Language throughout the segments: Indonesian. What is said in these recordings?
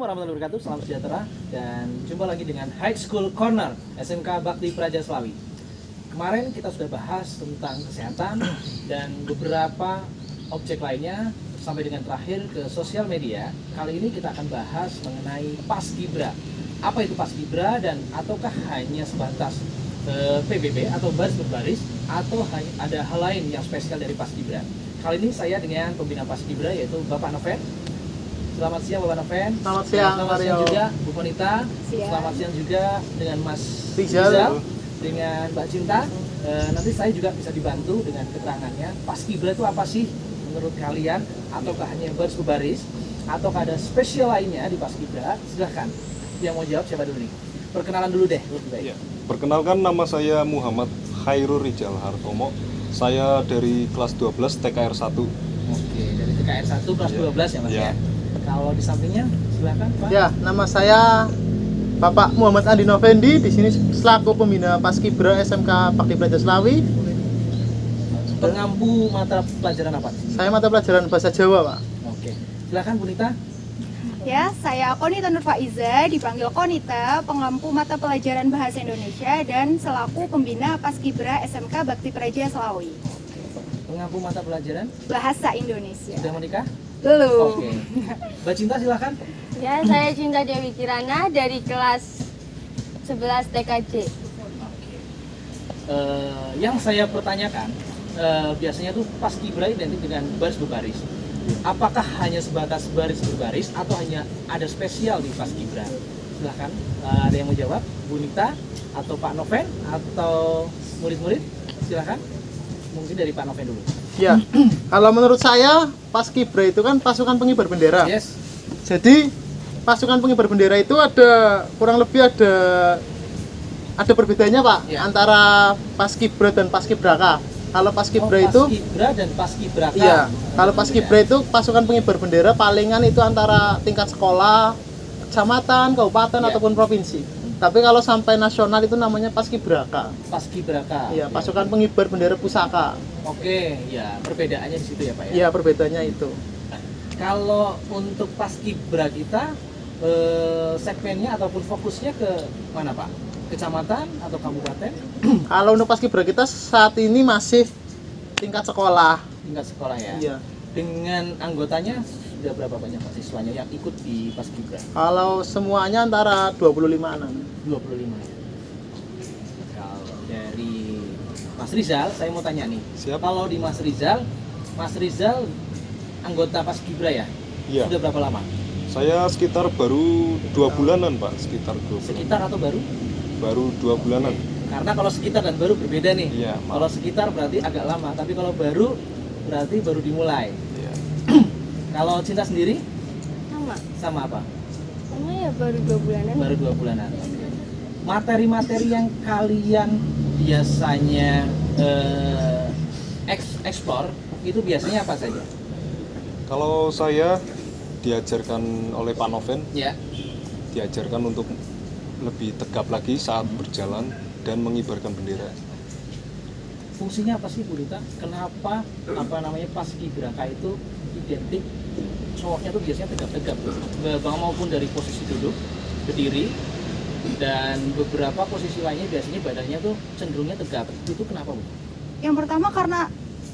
warahmatullahi wabarakatuh, salam sejahtera dan jumpa lagi dengan High School Corner SMK Bakti Praja Slawi. Kemarin kita sudah bahas tentang kesehatan dan beberapa objek lainnya sampai dengan terakhir ke sosial media. Kali ini kita akan bahas mengenai Paskibra. Apa itu Paskibra dan ataukah hanya sebatas PBB atau baris berbaris atau ada hal lain yang spesial dari Paskibra? Kali ini saya dengan pembina Paskibra yaitu Bapak Noven. Selamat siang Bapak Noven. Selamat siang, selamat siang juga Bu Ponita. Selamat siang juga dengan Mas Rizal, dengan Mbak Cinta. Nanti saya juga bisa dibantu dengan keterangannya. Paskibra itu apa sih menurut kalian? Ataukah hanya baris berbaris? Ataukah ada spesial lainnya di Paskibra? Silahkan. Yang mau jawab siapa dulu nih? Perkenalan dulu deh, lebih baik. Ya. Perkenalkan, nama saya Muhammad Khairul Rijal Hartomo. Saya dari kelas 12 TKR 1. Oke, dari TKR 1 kelas 12 ya Mas ya. Kalau di sampingnya silakan Pak. Ya, nama saya Bapak Muhammad Andi Novendi, di sini selaku pembina Paskibra SMK Bakti Praja Slawi. Pengampu mata pelajaran apa? Saya mata pelajaran Bahasa Jawa, Pak. Oke. Silakan Bu Nita. Ya, saya Konita Nurfaiza, dipanggil Konita, pengampu mata pelajaran Bahasa Indonesia dan selaku pembina Paskibra SMK Bakti Praja Slawi. Pengampu mata pelajaran Bahasa Indonesia. sudah menikah? Belum. Oke. Mbak Cinta silakan. Ya, saya Cinta Dewi Kirana dari kelas 11 TKJ. Yang saya pertanyakan, biasanya tuh Paskibra identik dengan baris berbaris. Apakah hanya sebatas baris berbaris atau hanya ada spesial di Paskibra? Silahkan, ada yang mau jawab? Bu Nita atau Pak Noven atau murid-murid? Silahkan. Mungkin dari Pak Noven dulu. Ya, kalau menurut saya Paskibra itu kan pasukan pengibar bendera. Yes. Jadi pasukan pengibar bendera itu ada kurang lebih ada perbedaannya, Pak, Ya. antara Paskibra dan Paskibraka. Kalau Paskibra itu Paskibra dan Paskibraka. iya, kalau Beda. Paskibra itu pasukan pengibar bendera palingan itu antara tingkat sekolah, kecamatan, kabupaten Ya. ataupun provinsi. Tapi kalau sampai nasional itu namanya Paskibraka. Paskibraka. Iya, pasukan pengibar bendera pusaka. Oke, ya perbedaannya di situ ya Pak ya. Iya, perbedaannya itu. Kalau untuk Paskibra kita segmennya ataupun fokusnya ke mana Pak? Kecamatan atau kabupaten? Kalau untuk Paskibra kita saat ini masih tingkat sekolah. Tingkat sekolah ya. Iya. Dengan anggotanya sudah berapa banyak Pak siswanya yang ikut di Paskibra? Kalau semuanya antara 25-an. 25 ya. Kalau dari Mas Rizal, saya mau tanya nih. Siap. Kalau di Mas Rizal anggota Paskibra ya? Iya. Sudah berapa lama? Saya sekitar baru 2 bulanan, Pak. Sekitar 2 bulan. Sekitar atau baru? Baru 2 bulanan. Karena kalau sekitar dan baru berbeda nih. Iya, Kalau sekitar berarti agak lama, tapi kalau baru berarti baru dimulai. Iya. Kalau Cinta sendiri Sama apa? Sama ya baru 2 bulanan. Baru 2 bulanan. Materi-materi yang kalian biasanya explore itu biasanya apa saja? Kalau saya diajarkan oleh Pak Noven, Ya. diajarkan untuk lebih tegap lagi saat berjalan dan mengibarkan bendera. Fungsinya apa sih Bu Rita? Kenapa Paskibraka itu identik cowoknya tuh biasanya tegap-tegap maupun dari posisi duduk, berdiri, dan beberapa posisi lainnya biasanya badannya tuh cenderungnya tegap. Itu kenapa Bu? Yang pertama karena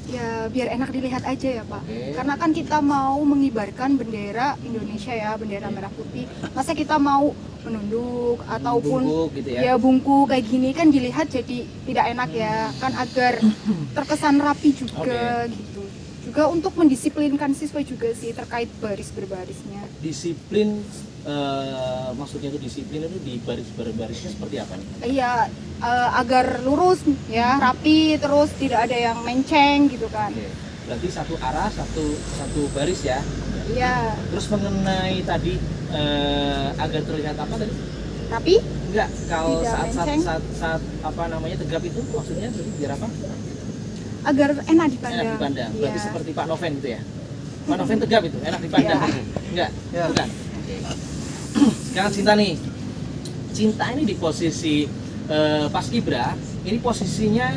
ya biar enak dilihat aja ya Pak. Oke. Karena kan kita mau mengibarkan bendera Indonesia ya, bendera merah putih. Masa kita mau menunduk ataupun Bungkuk gitu ya? ya bungkuk kayak gini kan dilihat jadi tidak enak ya, kan agar terkesan rapi juga gitu. Juga untuk mendisiplinkan siswa juga sih terkait baris berbarisnya. Disiplin, maksudnya itu disiplin itu di baris berbarisnya seperti apa nih? Iya, agar lurus ya, rapi, terus tidak ada yang menceng gitu kan. Oke. Berarti satu arah, satu baris ya. Iya, Terus mengenai tadi agar terlihat apa tadi? rapi. Enggak, kalau Tidak saat menceng. tegap itu maksudnya biar apa? Agar enak dipandang. Enak dipandang. Berarti Iya. seperti Pak Noven gitu ya. Pak Noven tegap itu, enak dipandang. Iya. Enggak, Ya. bukan. Sekarang Cinta nih. Cinta ini di posisi Paskibra, ini posisinya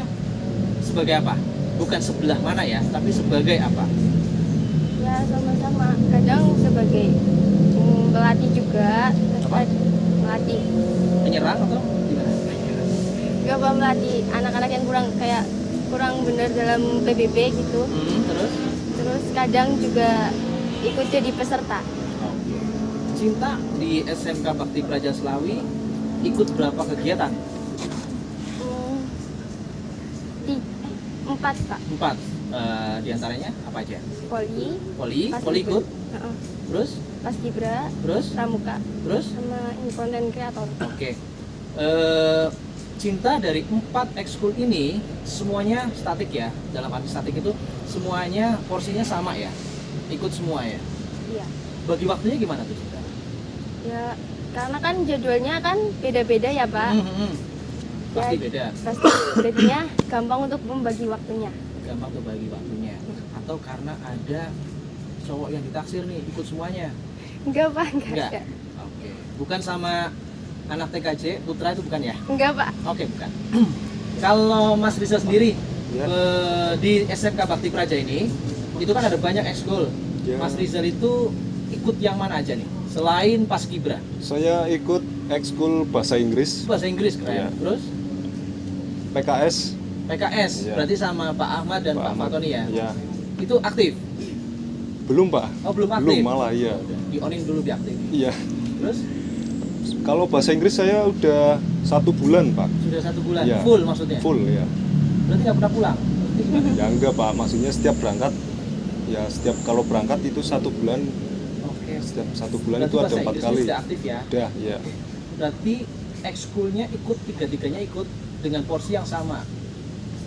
sebagai apa? Bukan sebelah mana ya, tapi sebagai apa? Ya sama-sama. Kadang sebagai melatih juga. Terus Apa? melatih. Penyerang atau gimana? Enggak, Pak, melatih anak-anak yang kurang benar dalam PBB gitu. Terus? Terus kadang juga ikut jadi peserta. Oke. Cinta di SMK Bakti Praja Slawi ikut berapa kegiatan? Hmm, 4, Pak. 4. Di antaranya apa aja? Poli Poli ikut, Heeh. terus, Paskibra, terus, Pramuka, terus. sama ini konten kreator. Oke. Cinta dari 4 ekskul ini semuanya statik ya. Dalam arti statik itu semuanya porsinya sama ya. Ikut semua ya. Iya. Bagi waktunya gimana tuh Cinta? Ya, karena kan jadwalnya kan beda-beda ya, Pak. Pasti Ya, beda. Pasti jadinya gampang untuk membagi waktunya. Gampang tuh bagi waktunya. Atau karena ada cowok yang ditaksir nih ikut semuanya. Enggak, Pak, enggak Enggak. ada. Oke. Bukan sama anak TKJ Putra itu bukan ya? Enggak, Pak. Oke, bukan. Kalau Mas Rizal sendiri Ya. di SMK Bakti Praja ini itu kan ada banyak ekskul. Ya. Mas Rizal itu ikut yang mana aja nih? Selain Paskibra, Saya ikut ekskul bahasa Inggris, bahasa Inggris keren. Iya. Terus PKS. PKS, Iya. berarti sama Pak Ahmad dan Pak Ahmad. Fatoni ya? Ya. Itu aktif? Belum, Pak. Oh, belum aktif? Belum malah, iya. Di onin dulu biar aktif. Iya. Terus Kalau bahasa Inggris saya udah 1 bulan, Pak. sudah 1 bulan, Iya. full maksudnya? Full ya. Berarti nggak pernah pulang? Ya enggak, Pak. Maksudnya setiap berangkat, ya setiap kalau berangkat itu 1 bulan, Oke. setiap 1 bulan Berarti itu ada bahasa 4 Inggrisnya kali. sudah aktif ya? Udah, ya. Berarti ekskulnya ikut, tiga-tiganya ikut dengan porsi yang sama?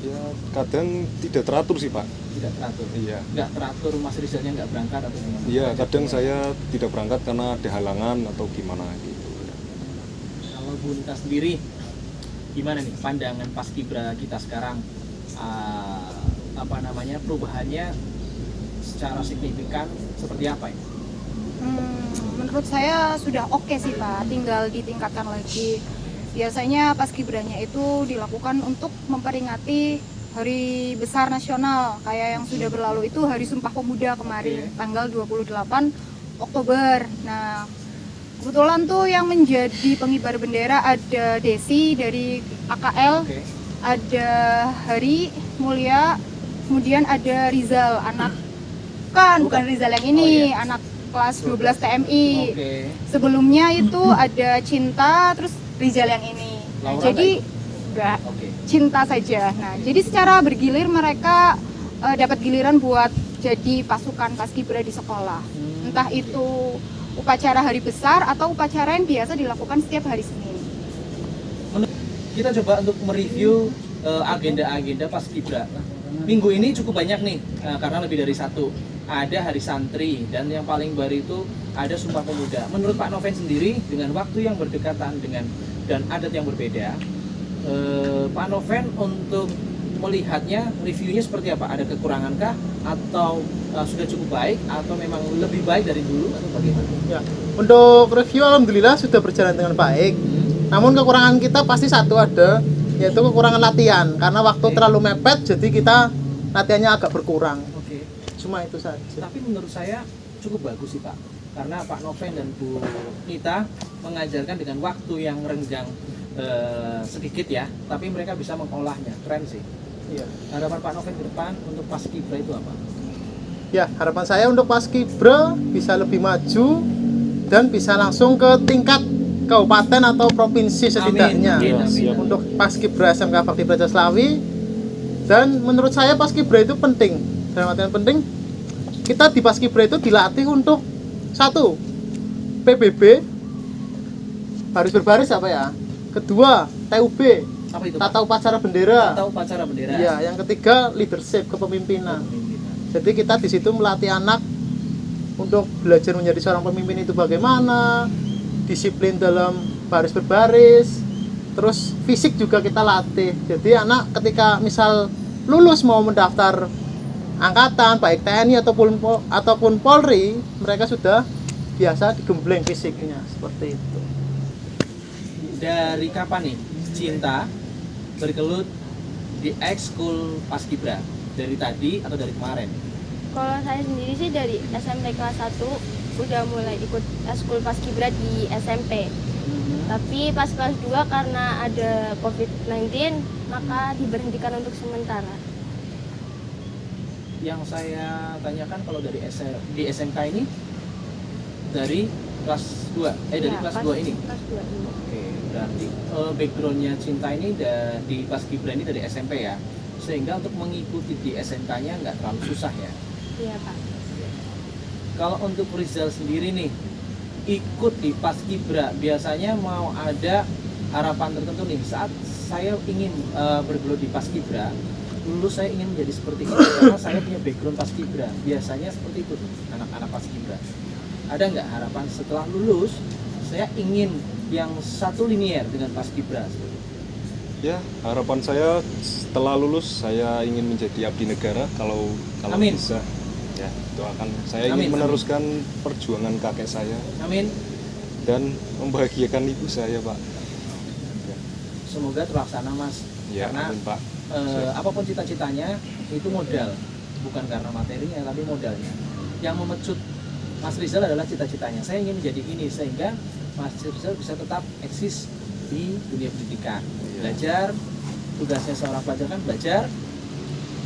Ya kadang tidak teratur sih, Pak. Tidak teratur? Iya. Nggak teratur Mas Rizalnya nggak berangkat atau gimana? Iya, kadang saya tidak berangkat karena ada halangan atau gimana gitu. Kalau Bu Nita sendiri, gimana nih pandangan Paskibra kita sekarang? Perubahannya secara signifikan seperti apa ya? Menurut saya sudah oke sih Pak, tinggal ditingkatkan lagi. Biasanya Paskibranya itu dilakukan untuk memperingati hari besar nasional, kayak yang sudah berlalu itu Hari Sumpah Pemuda kemarin, tanggal 28 Oktober. Nah, kebetulan tuh yang menjadi pengibar bendera ada Desi dari AKL, Oke. ada Hari Mulia, kemudian ada Rizal, anak bukan Rizal yang ini, anak kelas 12 TMI. Oke. Sebelumnya itu ada Cinta, terus Rizal yang ini. Nah, Laura jadi enggak, Oke. Cinta saja. Nah, jadi secara bergilir mereka dapat giliran buat jadi pasukan Paskibra di sekolah. Entah itu upacara hari besar atau upacara yang biasa dilakukan setiap hari Senin. Kita coba untuk mereview agenda-agenda Paskibra. Minggu ini cukup banyak nih, karena lebih dari 1. Ada Hari Santri, dan yang paling baru itu ada Sumpah Pemuda. Menurut Pak Noven sendiri, dengan waktu yang berdekatan dan adat yang berbeda, Pak Noven untuk melihatnya, reviewnya seperti apa? Ada kekurangankah? Atau sudah cukup baik? Atau memang lebih baik dari dulu? Atau bagaimana? Ya, untuk review alhamdulillah sudah berjalan dengan baik. Namun kekurangan kita pasti satu ada, yaitu kekurangan latihan. Karena waktu Oke. terlalu mepet, jadi kita latihannya agak berkurang. Oke. Cuma itu saja. Tapi menurut saya cukup bagus sih Pak, karena Pak Noven dan Bu Nita mengajarkan dengan waktu yang renggang sedikit ya, tapi mereka bisa mengolahnya, keren sih. Iya. Harapan Pak Noven ke depan untuk Paskibra itu apa? Ya, harapan saya untuk Paskibra bisa lebih maju dan bisa langsung ke tingkat kabupaten atau provinsi setidaknya. Amin, amin, Siap. amin. Untuk Paskibra SMK Bakti Praja Slawi. Dan menurut saya Paskibra itu penting. Dalam artian penting, kita di Paskibra itu dilatih untuk 1. PBB, baris berbaris apa ya? Kedua, TUB, Apa itu? tata upacara bendera. Tata upacara bendera. Iya, yang ketiga leadership, kepemimpinan. Jadi kita di situ melatih anak untuk belajar menjadi seorang pemimpin itu bagaimana, disiplin dalam baris berbaris, terus fisik juga kita latih. Jadi anak ketika misal lulus mau mendaftar angkatan, baik TNI ataupun Polri, mereka sudah biasa digembleng fisiknya seperti itu. Dari kapan nih Cinta bergelut di ekskul Paskibra? Dari tadi atau dari kemarin? Kalau saya sendiri sih dari SMP kelas 1 udah mulai ikut eskul paskibra di SMP. Tapi pas kelas 2 karena ada COVID-19 maka diberhentikan untuk sementara. Yang saya tanyakan kalau dari di SMK ini dari kelas 2, dari Ya, kelas 2 ini. Kelas 2 ini. Oke, berarti backgroundnya Cinta ini di Paskibra ini dari SMP ya, sehingga untuk mengikuti di SMK-nya nggak terlalu susah ya. Iya, Pak. Kalau untuk Rizal sendiri nih, ikut di Paskibra biasanya mau ada harapan tertentu nih saat saya ingin bergelut di Paskibra, lulus saya ingin menjadi seperti ini karena saya punya background Paskibra. Biasanya seperti itu anak-anak Paskibra. Ada nggak harapan setelah lulus saya ingin yang satu linier dengan Paskibra? Ya, harapan saya setelah lulus saya ingin menjadi abdi negara kalau Amin. bisa. Ya, doakan saya Amin, ingin meneruskan perjuangan kakek saya Amin. dan membahagiakan ibu saya, Pak. Semoga terlaksana Mas. Ya, Karena amin, Pak. apapun cita-citanya itu modal, bukan karena materinya tapi modalnya. Yang memecut Mas Rizal adalah cita-citanya. Saya ingin menjadi ini sehingga Mas Rizal bisa tetap eksis di dunia pendidikan. Belajar, tugasnya seorang pelajar kan belajar,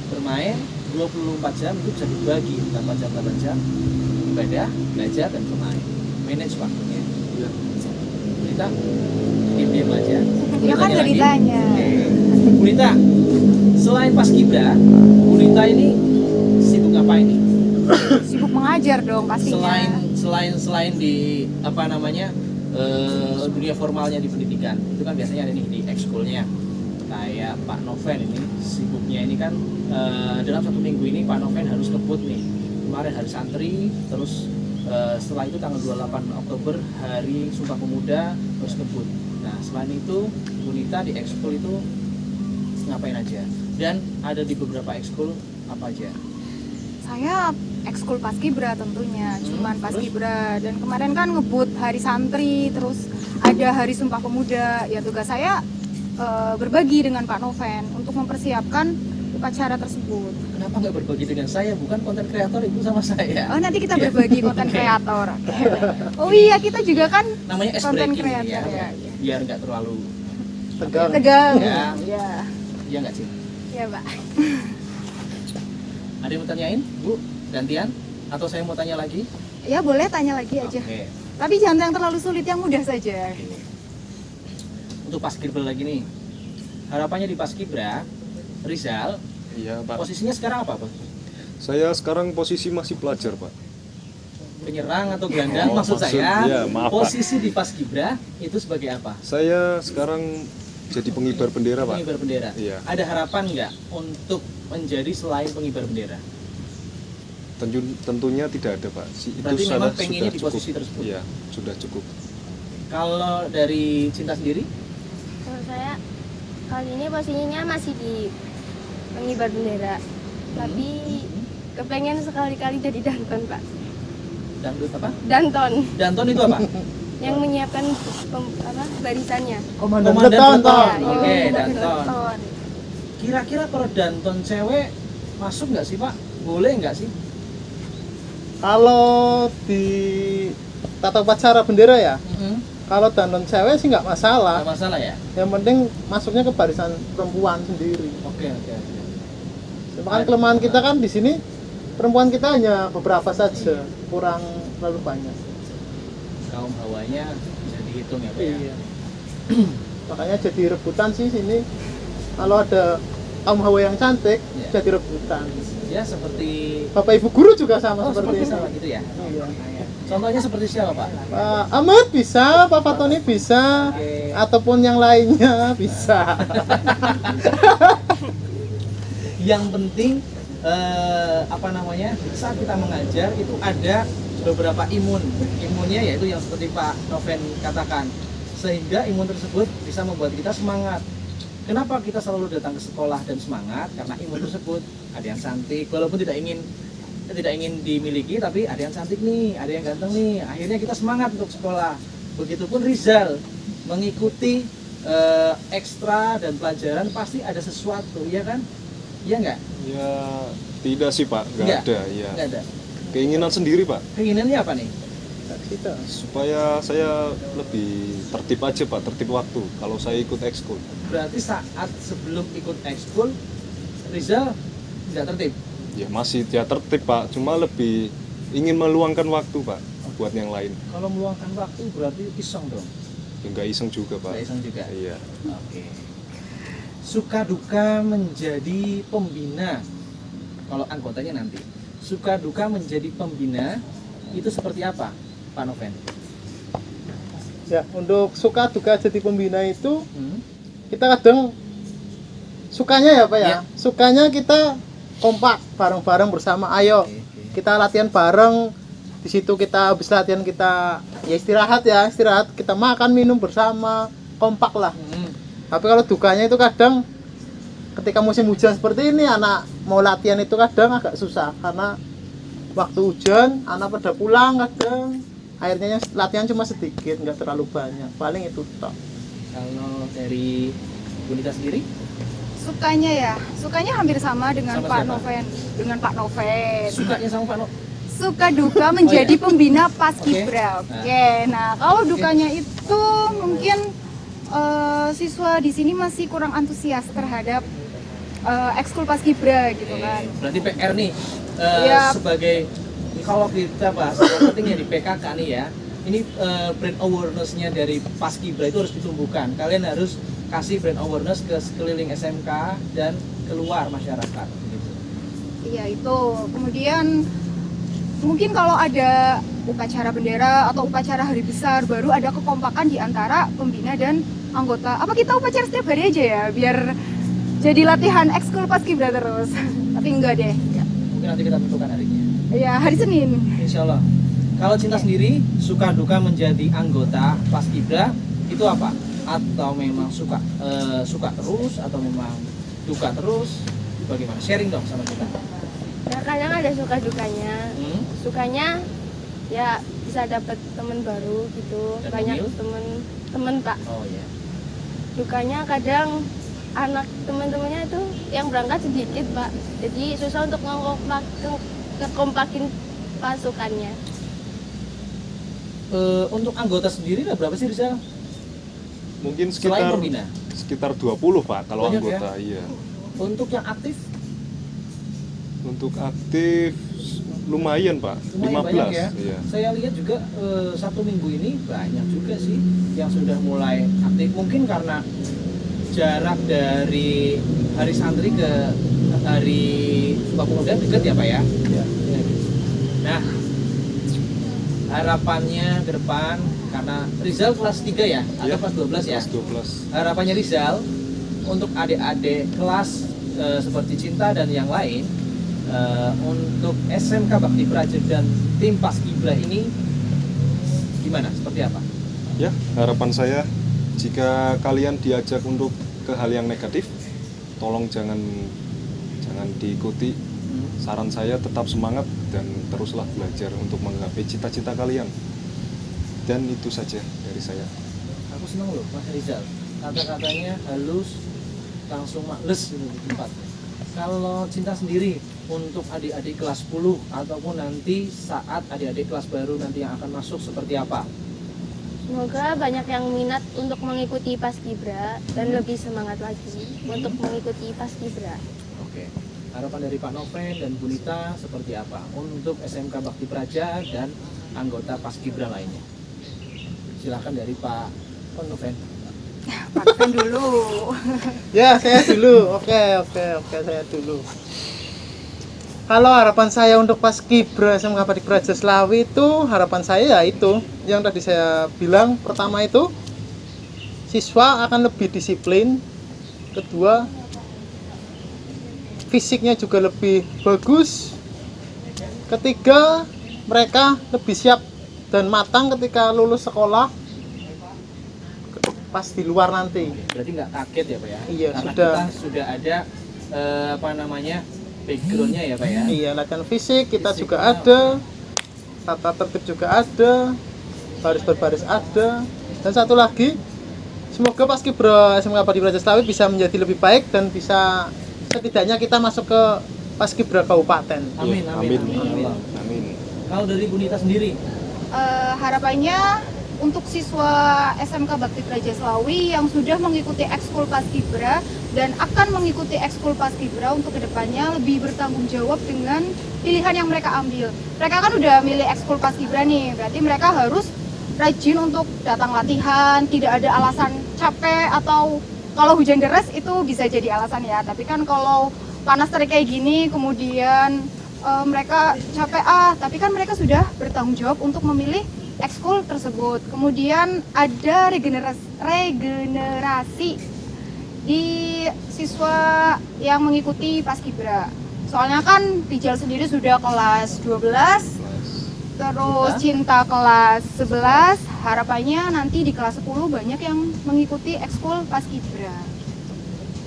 bermain 24 jam itu bisa dibagi 8 jam, 8 jam ibadah, belajar dan bermain. Manage waktunya. Ya. Kita diam-diam aja. Ya kan Tanya nggak lagi. ditanya. Oke. Bunita, selain Paskibra, Bunita ini sibuk ngapain nih? Sibuk mengajar dong pastinya. Selain di apa namanya dunia formalnya di pendidikan, itu kan biasanya ada nih di ekskulnya. Kayak Pak Noven ini sibuknya ini kan dalam 1 minggu ini Pak Noven harus ngebut nih. Kemarin hari santri, terus setelah itu tanggal 28 Oktober hari Sumpah Pemuda terus ngebut. Nah selain itu Bunita di ekskul itu ngapain aja? Dan ada di beberapa ekskul apa aja? Saya ekskul paskibra tentunya, cuman terus? paskibra. Dan kemarin kan ngebut hari santri, terus ada hari Sumpah Pemuda. Ya tugas saya berbagi dengan Pak Noven untuk mempersiapkan upacara tersebut. Kenapa nggak berbagi dengan saya? Bukan konten kreator itu sama saya. Oh nanti kita berbagi konten kreator. Oh iya kita juga kan Namanya ice konten breaking kreator ya. ya. Biar nggak terlalu Tegang. Tegang. Ya. Ya, ya nggak sih. ya Pak. Ada yang mau tanyain, Bu? Gantian? Atau saya mau tanya lagi? Ya boleh tanya lagi aja. Oke. Tapi jangan yang terlalu sulit, yang mudah saja. Untuk Paskibra lagi nih. Harapannya di Paskibra, Rizal, Iya, Pak. posisinya sekarang apa, Pak? Saya sekarang posisi masih pelajar, Pak. Penyerang atau gelandang Oh, maksud saya? ya, maaf, Pak. Posisi di Paskibra itu sebagai apa? Saya sekarang jadi pengibar bendera, Pak. Pengibar bendera. Iya. Ada harapan nggak untuk menjadi selain pengibar bendera? Tentunya tidak ada, Pak. Berarti memang pengennya di posisi tersebut? Iya, sudah cukup. Kalau dari Cinta sendiri? Kalau saya kali ini posisinya masih di pengibar bendera. Tapi kepengen sekali-kali jadi danton, Pak. Dangdut apa? Danton Danton itu apa? yang menyiapkan barisannya. Komandan Komandan Beton, Beton. toh. Ya, Oke, yang danton. danton. Kira-kira kalau danton cewek masuk nggak sih Pak? Boleh nggak sih? Kalau di tata upacara bendera ya, Mm-hmm. kalau dandan cewek sih nggak masalah. Nggak masalah ya? Yang penting masuknya ke barisan perempuan sendiri. Oke, oke, oke. Cuma kan kelemahan kita kan di sini perempuan kita hanya beberapa saja, kurang terlalu banyak. Kaum hawanya bisa dihitung ya Pak ya? Iya. Makanya jadi rebutan sih sini. Kalau ada kaum hawa yang cantik, Iya. jadi rebutan. Ya seperti Bapak Ibu guru juga sama seperti seperti sama itu. gitu ya? Iya. Contohnya seperti siapa Pak? Pak Ahmad bisa, Pak Fatoni bisa, Oke. ataupun yang lainnya bisa. Yang penting apa namanya, saat kita mengajar itu ada beberapa imunnya yaitu yang seperti Pak Noven katakan, sehingga imun tersebut bisa membuat kita semangat. Kenapa kita selalu datang ke sekolah dan semangat? Karena imun tersebut ada yang cantik, walaupun tidak ingin dimiliki, tapi ada yang cantik nih, ada yang ganteng nih, akhirnya kita semangat untuk sekolah. Begitupun Rizal mengikuti ekstra dan pelajaran pasti ada sesuatu, ya kan? Iya nggak? Ya, tidak sih, Pak. Nggak ada, ya. Nggak ada. Keinginan sendiri, Pak. Keinginannya apa nih? Gitu. Supaya saya lebih tertib aja Pak, tertib waktu kalau saya ikut ekskul. Berarti saat sebelum ikut ekskul, Rizal tidak tertib. Ya masih ya tertib Pak, cuma lebih ingin meluangkan waktu Pak buat yang lain. Kalau meluangkan waktu berarti iseng dong. Ya, nggak iseng juga Pak. Nggak iseng juga. Iya. Oke. Suka duka menjadi pembina. Kalau anggotanya nanti. Suka duka menjadi pembina itu seperti apa, Pak Noven? Ya, untuk suka duka jadi pembina itu Hmm? kita kadang sukanya ya Pak ya. Ya. Sukanya kita kompak bareng-bareng bersama. Ayo Oke. kita latihan bareng. Di situ kita habis latihan kita ya istirahat, kita makan minum bersama, kompak lah. Hmm. Tapi kalau dukanya itu kadang ketika musim hujan seperti ini, anak mau latihan itu kadang agak susah karena waktu hujan anak pada pulang, kadang akhirnya latihan cuma sedikit, nggak terlalu banyak, paling itu tok. Kalau dari Bunita sendiri? Sukanya hampir sama dengan Sama Pak siapa? Noven, dengan Pak Noven. Sukanya sama Pak Noven? Suka duka menjadi Oh, iya. pembina Oke. Paskibra. Oke. Nah, kalau dukanya itu mungkin siswa di sini masih kurang antusias terhadap ekskul Paskibra gitu kan. Berarti PR nih Iya. sebagai kalau kita bahas yang pentingnya di PKK nih ya. Ini brand awareness-nya dari Paskibra itu harus ditumbuhkan. Kalian harus kasih brand awareness ke sekeliling SMK dan keluar masyarakat gitu. Iya itu. Kemudian mungkin kalau ada upacara bendera atau upacara hari besar baru ada kekompakan di antara pembina dan anggota. Apa kita upacara setiap hari aja ya biar jadi latihan ekskul Paskibra terus. Tapi enggak deh. Mungkin nanti kita tentukan harinya. Ya hari Senin. Insya Allah. Kalau Cinta sendiri suka duka menjadi anggota Paskibra itu apa? Atau memang suka terus atau memang duka terus? Bagaimana? Sharing dong sama kita. Nah, kadang ada suka dukanya. Hmm? Sukanya ya bisa dapat teman baru gitu, Dan banyak Emil? teman Pak. Oh ya. Dukanya kadang anak teman-temannya itu yang berangkat sedikit Pak, jadi susah untuk ngekompakin pasukannya. Untuk anggota sendiri ada berapa sih Rizal? Mungkin Selain sekitar pembina? sekitar 20 Pak kalau Banyak anggota, iya. Untuk yang aktif Untuk aktif lumayan Pak, lumayan 15. banyak ya. Iya. Saya lihat juga 1 minggu ini banyak juga sih yang sudah mulai aktif. Mungkin karena jarak dari hari santri ke hari Sumpah Pemuda dekat ya Pak ya. Nah, harapannya ke depan karena Rizal kelas 3 ya atau Iya, kelas 12 ya. Kelas 12. Harapannya Rizal untuk adik-adik kelas seperti Cinta dan yang lain untuk SMK Bakti Praja dan tim Paskibra ini gimana? Seperti apa? Ya, harapan saya jika kalian diajak untuk ke hal yang negatif, tolong jangan diikuti. Saran saya tetap semangat dan teruslah belajar untuk menggapai cita-cita kalian. Dan itu saja dari saya. Aku senang loh Mas Rizal, kata-katanya halus, langsung males gitu di tempat. Kalau Cinta sendiri untuk adik-adik kelas 10 ataupun nanti saat adik-adik kelas baru nanti yang akan masuk seperti apa? Semoga banyak yang minat untuk mengikuti Paskibra dan lebih semangat lagi untuk mengikuti Paskibra. Oke. Harapan dari Pak Noven dan Bunita seperti apa untuk SMK Bakti Praja dan anggota Paskibra lainnya? Silahkan dari Pak Noven. Pakai dulu. Ya, saya dulu. Oke, saya dulu. Kalau harapan saya untuk Paskibra SMK Bakti Praja Slawi itu, harapan saya ya itu yang tadi saya bilang. Pertama itu siswa akan lebih disiplin. Kedua, fisiknya juga lebih bagus. Ketiga, mereka lebih siap dan matang ketika lulus sekolah pas di luar nanti. Berarti nggak kaget ya Pak ya? Iya, Karena sudah. kita sudah ada backgroundnya ya Pak ya? Iya, latihan fisik kita Fisik, juga ya. ada, tata tertib juga ada, baris berbaris ada, dan satu lagi, semoga Paskibra SMK Bakti Praja Slawi bisa menjadi lebih baik dan bisa setidaknya kita masuk ke Paskibra Kabupaten. Amin, Ya, amin, amin. amin. Amin. Kalau dari Bunita sendiri, harapannya untuk siswa SMK Bakti Praja Slawi yang sudah mengikuti ekskul Paskibra dan akan mengikuti ekskul Paskibra untuk kedepannya lebih bertanggung jawab dengan pilihan yang mereka ambil. Mereka kan udah milih ekskul Paskibra nih, berarti mereka harus rajin untuk datang latihan, tidak ada alasan capek atau kalau hujan deras itu bisa jadi alasan ya. Tapi kan kalau panas terik kayak gini, kemudian mereka capek tapi kan mereka sudah bertanggung jawab untuk memilih ekskul tersebut. Kemudian ada regenerasi di siswa yang mengikuti Paskibra. Soalnya kan Rijal sendiri sudah kelas 12, terus Cinta kelas 11. Harapannya nanti di kelas 10 banyak yang mengikuti ekskul Paskibra.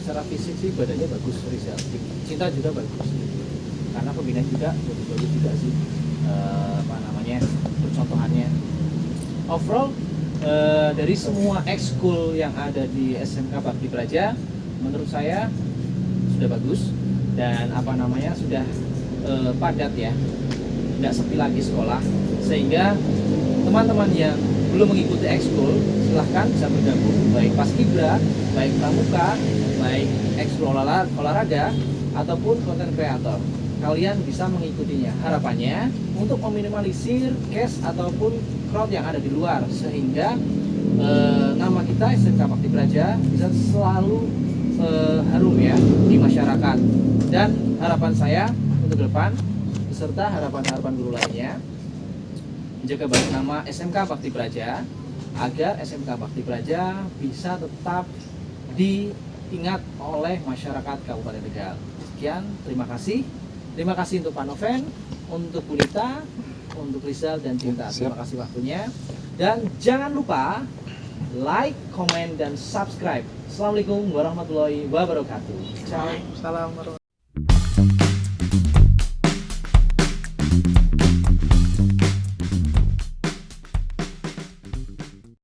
Secara fisik sih badannya bagus Rizal, Cinta juga bagus karena pembinaan juga bagus juga sih, percontohannya. Overall dari semua ekskul yang ada di SMK Bakti Praja, menurut saya sudah bagus dan sudah padat ya, tidak sepi lagi sekolah, sehingga teman-teman yang belum mengikuti ekskul silahkan bisa bergabung, baik Paskibra, baik pramuka, baik ekskul olahraga ataupun konten kreator. Kalian bisa mengikutinya. Harapannya untuk meminimalisir case ataupun crowd yang ada di luar, sehingga nama kita SMK Bakti Praja bisa selalu harum ya di masyarakat. Dan harapan saya untuk ke depan beserta harapan-harapan guru lainnya, menjaga baik nama SMK Bakti Praja agar SMK Bakti Praja bisa tetap diingat oleh masyarakat Kabupaten Tegal. Sekian, terima kasih. Terima kasih untuk Pak Noven, untuk Bu Nita, untuk Rizal dan Cinta. Terima kasih waktunya. Dan jangan lupa like, komen, dan subscribe. Assalamualaikum warahmatullahi wabarakatuh. Ciao. Salam warahmatullahi